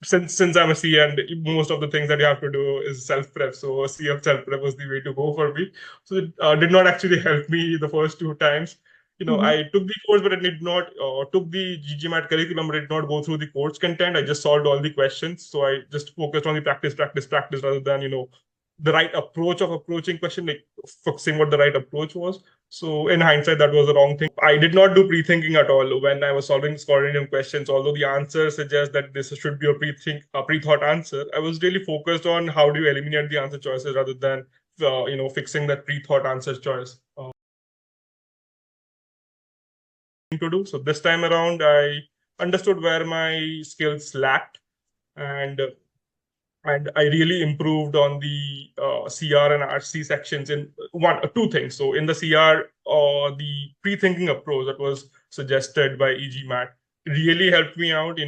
since I'm a C and most of the things that you have to do is self prep, so a C of self prep was the way to go for me. So it did not actually help me the first two times. I took the course, but I did not took the e-GMAT curriculum, but did not go through the course content. I just solved all the questions, so I just focused on the practice, rather than the right approach of approaching question, like focusing what the right approach was. So in hindsight, that was the wrong thing. I did not do pre-thinking at all when I was solving coordinating questions. Although the answer suggests that this should be a pre-thought answer, I was really focused on how do you eliminate the answer choices rather than fixing that pre-thought answer choice. To do so this time around, I understood where my skills lacked, and I really improved on the CR and RC sections in two things. So in the CR, the pre-thinking approach that was suggested by e-GMAT really helped me out.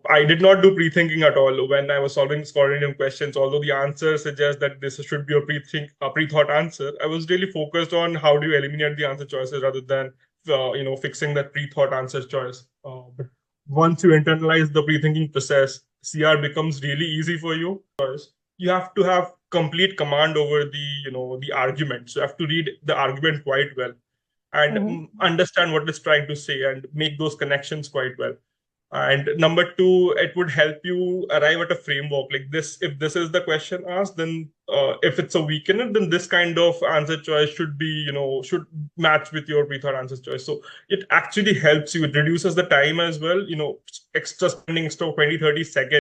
I did not do pre-thinking at all when I was solving coordinating questions. Although the answer suggests that this should be a pre-thought answer, I was really focused on how do you eliminate the answer choices rather than fixing that pre-thought answer choice. But once you internalize the pre-thinking process, CR becomes really easy for you. You have to have complete command over the argument. So you have to read the argument quite well and understand what it's trying to say and make those connections quite well. And number two, it would help you arrive at a framework like this. If this is the question asked, then if it's a weakener, then this kind of answer choice should match with your pre-thought answer choice. So it actually helps you. It reduces the time as well, extra spending extra 20, 30 seconds.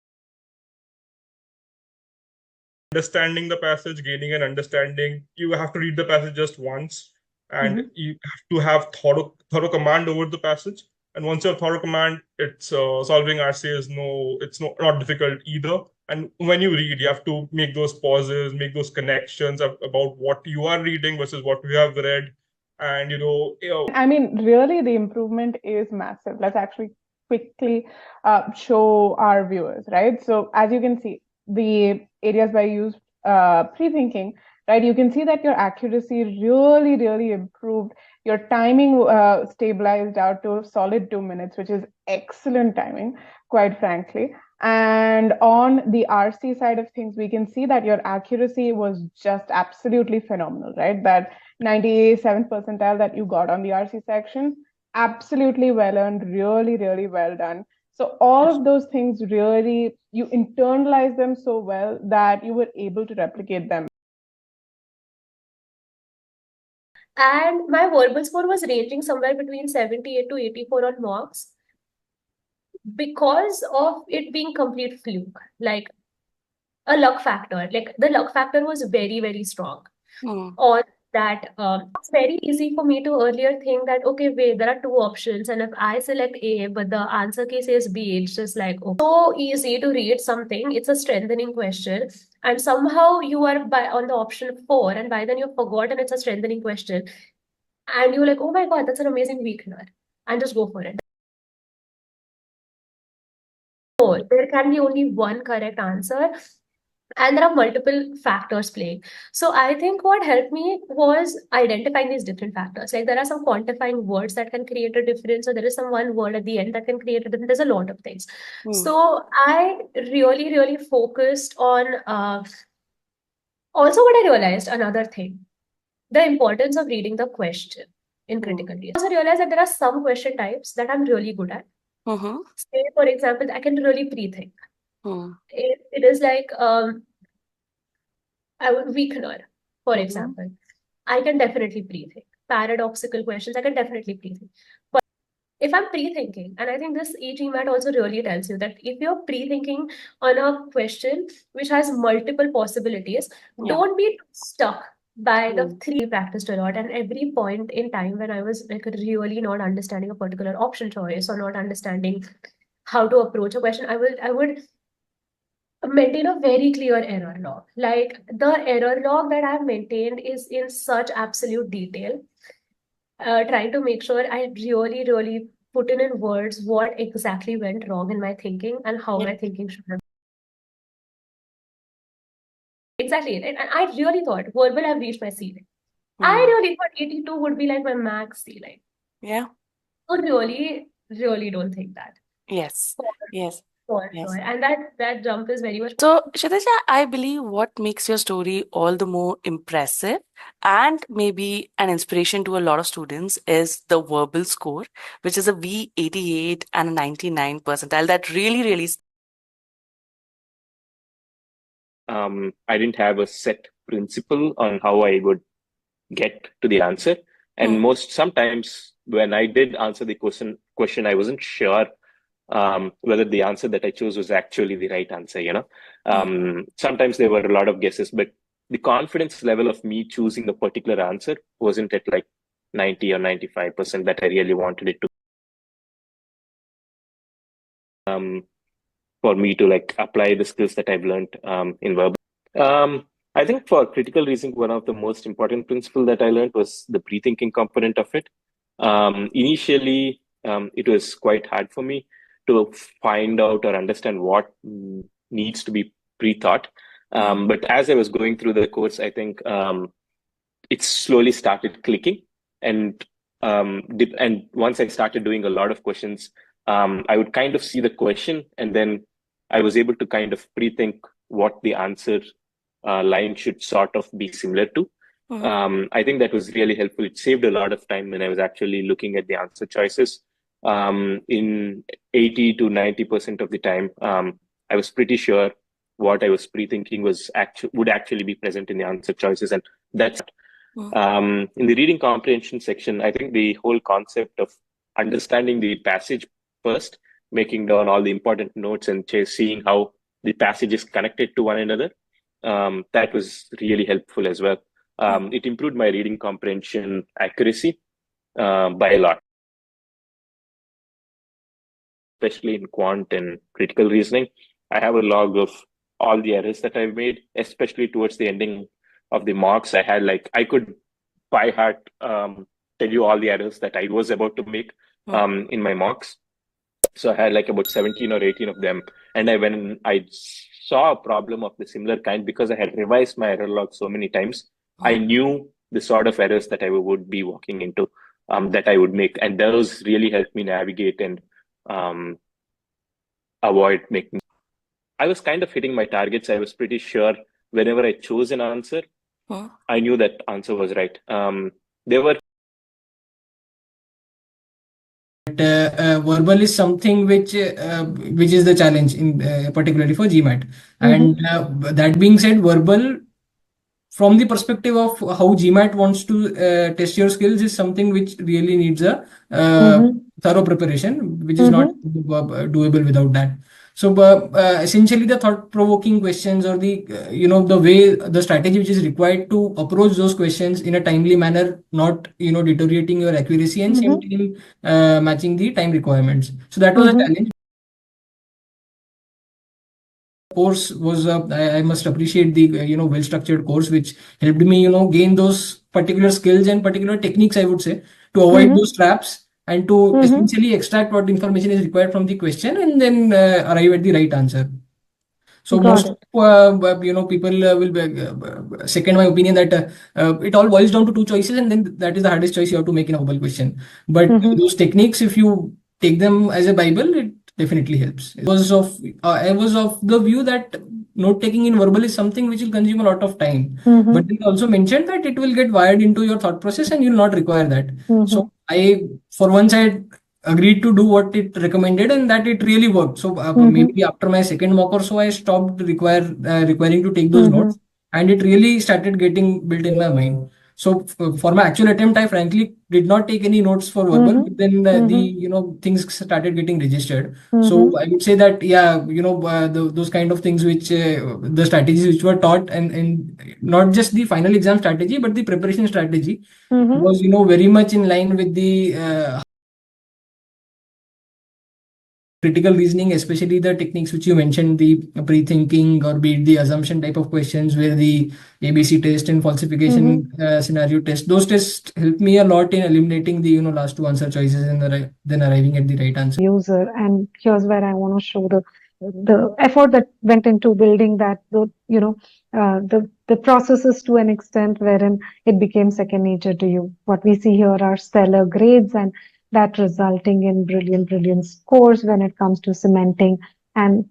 Understanding the passage, gaining an understanding, you have to read the passage just once, and you have to have thorough command over the passage. And once you have thorough command, it's solving RC is it's not difficult either. And when you read, you have to make those pauses, make those connections about what you are reading versus what you have read. And I mean, really, the improvement is massive. Let's actually quickly show our viewers, right? So as you can see, the areas where you use pre-thinking, right? You can see that your accuracy really, really improved. Your timing stabilized out to a solid 2 minutes, which is excellent timing, quite frankly. And on the RC side of things, we can see that your accuracy was just absolutely phenomenal, right? That 97th percentile that you got on the RC section, absolutely well earned, really, really well done. So all of those things really, you internalized them so well that you were able to replicate them. And my verbal score was ranging somewhere between 78 to 84 on mocks because of it being complete fluke, like a luck factor. Like the luck factor was very, very strong. Or that it's very easy for me to earlier think that, okay, wait, there are two options. And if I select A, but the answer key says B, it's just like, okay. So easy to read something. It's a strengthening question. And somehow you are on the option 4, and by then you've forgotten it's a strengthening question. And you're like, oh my God, that's an amazing weakener. And just go for it. So there can be only one correct answer. And there are multiple factors playing. So I think what helped me was identifying these different factors. Like there are some quantifying words that can create a difference, or there is some one word at the end that can create a difference. There's a lot of things. So I really, really focused on also what I realized, another thing, the importance of reading the question in critical reading. I also realized that there are some question types that I'm really good at. Say, for example, I can really pre-think. It is like I would weakener, for example. I can definitely pre-think. Paradoxical questions, I can definitely pre-think. But if I'm pre-thinking, and I think this e-GMAT also really tells you that if you're pre-thinking on a question which has multiple possibilities, don't be stuck by the three practiced a lot. And every point in time when I was like really not understanding a particular option choice or not understanding how to approach a question, I would maintain a very clear error log. Like the error log that I've maintained is in such absolute detail, trying to make sure I really, really put in words what exactly went wrong in my thinking and how my thinking should have. Exactly. And I really thought verbal, I've reached my ceiling. I really thought 82 would be like my max ceiling. Yeah. So really, really don't think that. Yes. For Yes. for Yes. sure. And that jump is very much. So, Shadisha, I believe what makes your story all the more impressive and maybe an inspiration to a lot of students is the verbal score, which is a V88 and a 99 percentile. That really, really. I didn't have a set principle on how I would get to the answer. And sometimes when I did answer the question, I wasn't sure whether the answer that I chose was actually the right answer, Sometimes there were a lot of guesses, but the confidence level of me choosing the particular answer wasn't at like 90 or 95% that I really wanted it to. For me to like apply the skills that I've learned in verbal. I think for critical reasoning, one of the most important principle that I learned was the pre-thinking component of it. Initially, it was quite hard for me to find out or understand what needs to be pre-thought. But as I was going through the course, I think it slowly started clicking. And once I started doing a lot of questions, I would kind of see the question, and then I was able to kind of pre-think what the answer line should sort of be similar to. I think that was really helpful. It saved a lot of time when I was actually looking at the answer choices. In 80 to 90% of the time, I was pretty sure what I was pre-thinking would actually be present in the answer choices, and that's in the reading comprehension section. I think the whole concept of understanding the passage first, making down all the important notes, and seeing how the passage is connected to one another, that was really helpful as well. It improved my reading comprehension accuracy by a lot, especially in quant and critical reasoning. I have a log of all the errors that I've made, especially towards the ending of the mocks. I could by heart tell you all the errors that I was about to make in my mocks. So I had like about 17 or 18 of them. And when I saw a problem of the similar kind, because I had revised my error log so many times, I knew the sort of errors that I would be walking into, that I would make. And those really helped me navigate and avoid making. I was kind of hitting my targets. I was pretty sure whenever I chose an answer, I knew that answer was right. There were verbal is something which is the challenge in particularly for GMAT. And that being said, verbal from the perspective of how GMAT wants to test your skills is something which really needs a thorough preparation, which is not doable without that. So essentially the thought-provoking questions, or the the way, the strategy which is required to approach those questions in a timely manner, not deteriorating your accuracy, and same time matching the time requirements. So that was a challenge. Course was I must appreciate the well structured course, which helped me gain those particular skills and particular techniques, I would say, to avoid those traps, and to essentially extract what information is required from the question, and then arrive at the right answer. So most people will second my opinion that it all boils down to two choices, and then that is the hardest choice you have to make in a verbal question. But those techniques, if you take them as a Bible, it definitely helps. I was of the view that note taking in verbal is something which will consume a lot of time. But they also mentioned that it will get wired into your thought process and you will not require that. So I, for once, I agreed to do what it recommended, and that it really worked. So maybe after my second mock or so, I stopped requiring to take those notes, and it really started getting built in my mind. So for my actual attempt, I frankly did not take any notes for verbal, but then the things started getting registered. So I would say that those kind of things which the strategies which were taught, and not just the final exam strategy, but the preparation strategy was very much in line with the critical reasoning, especially the techniques which you mentioned, the pre-thinking, or be it the assumption type of questions, where the ABC test and falsification scenario test. Those tests helped me a lot in eliminating the last two answer choices, and then arriving at the right answer. User, and here's where I want to show the effort that went into building that, the processes to an extent wherein it became second nature to you. What we see here are stellar grades, and that resulting in brilliant scores when it comes to cementing. And,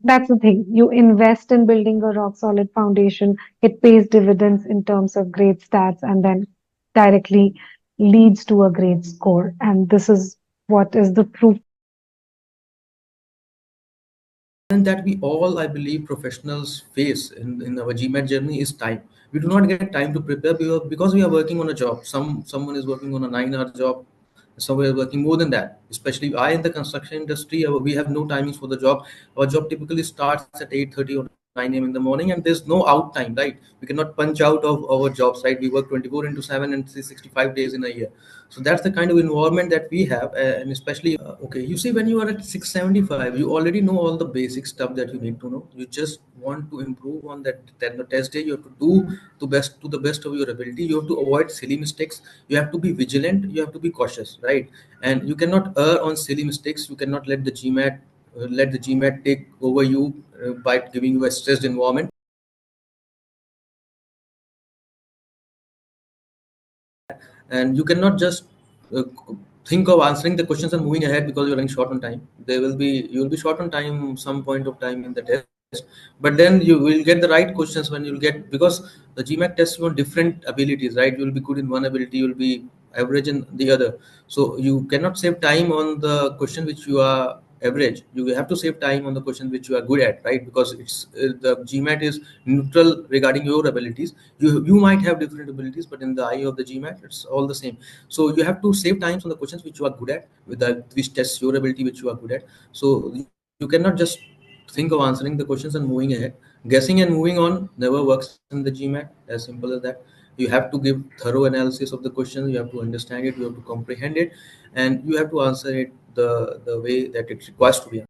that's the thing. You invest in building a rock solid foundation, it pays dividends in terms of great stats and then directly leads to a great score. And this is what is the proof that we all, I believe, professionals face in our GMAT journey is time. We do not get time to prepare because we are working on a job. Someone is working on a 9-hour job. Someone is working more than that. Especially I in the construction industry, we have no timings for the job. Our job typically starts at 8:30 or 9 a.m. in the morning, and there's no out time, right? We cannot punch out of our jobs, right? We work 24 into 7 and 365 days in a year. So that's the kind of environment that we have, and especially okay. You see, when you are at 675, you already know all the basic stuff that you need to know. You just want to improve on that. Then the test day, you have to do to the best of your ability. You have to avoid silly mistakes. You have to be vigilant. You have to be cautious, right? And you cannot err on silly mistakes. You cannot let the GMAT take over you by giving you a stressed environment. And you cannot just uh, think of answering the questions and moving ahead because you're running short on time. You'll be short on time some point of time in the test, but then you will get the right questions when you'll get, because the GMAT tests you on different abilities, right? You'll be good in one ability, you'll be average in the other. So you cannot save time on the question which you are average. You have to save time on the question which you are good at, right? Because it's the GMAT is neutral regarding your abilities. You might have different abilities, but in the eye of the GMAT, it's all the same. So you have to save times on the questions which you are good at, which tests your ability which you are good at. So you cannot just think of answering the questions and moving ahead. Guessing and moving on never works in the GMAT. As simple as that. You have to give thorough analysis of the question. You have to understand it. You have to comprehend it, and you have to answer it the way that it requires to be.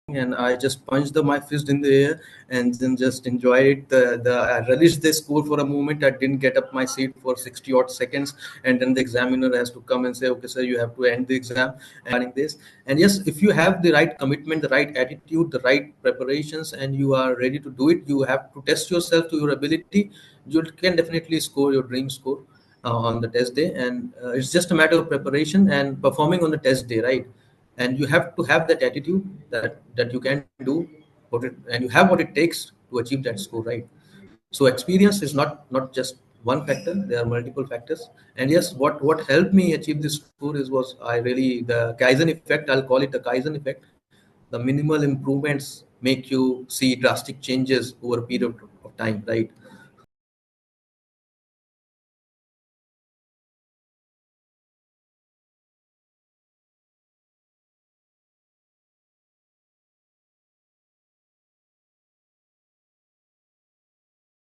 And I just punched my fist in the air and then just enjoyed it. I relished the score for a moment. I didn't get up my seat for 60 odd seconds, and then the examiner has to come and say, "Okay, sir, you have to end the exam." And this, and yes, if you have the right commitment, the right attitude, the right preparations, and you are ready to do it, you have to test yourself to your ability. You can definitely score your dream score on the test day, and it's just a matter of preparation and performing on the test day, right? And you have to have that attitude that you can do what it, and you have what it takes to achieve that score, right? So experience is not just one factor. There are multiple factors. And yes, what helped me achieve this score was I really, the Kaizen effect, I'll call it the Kaizen effect. The minimal improvements make you see drastic changes over a period of time, right?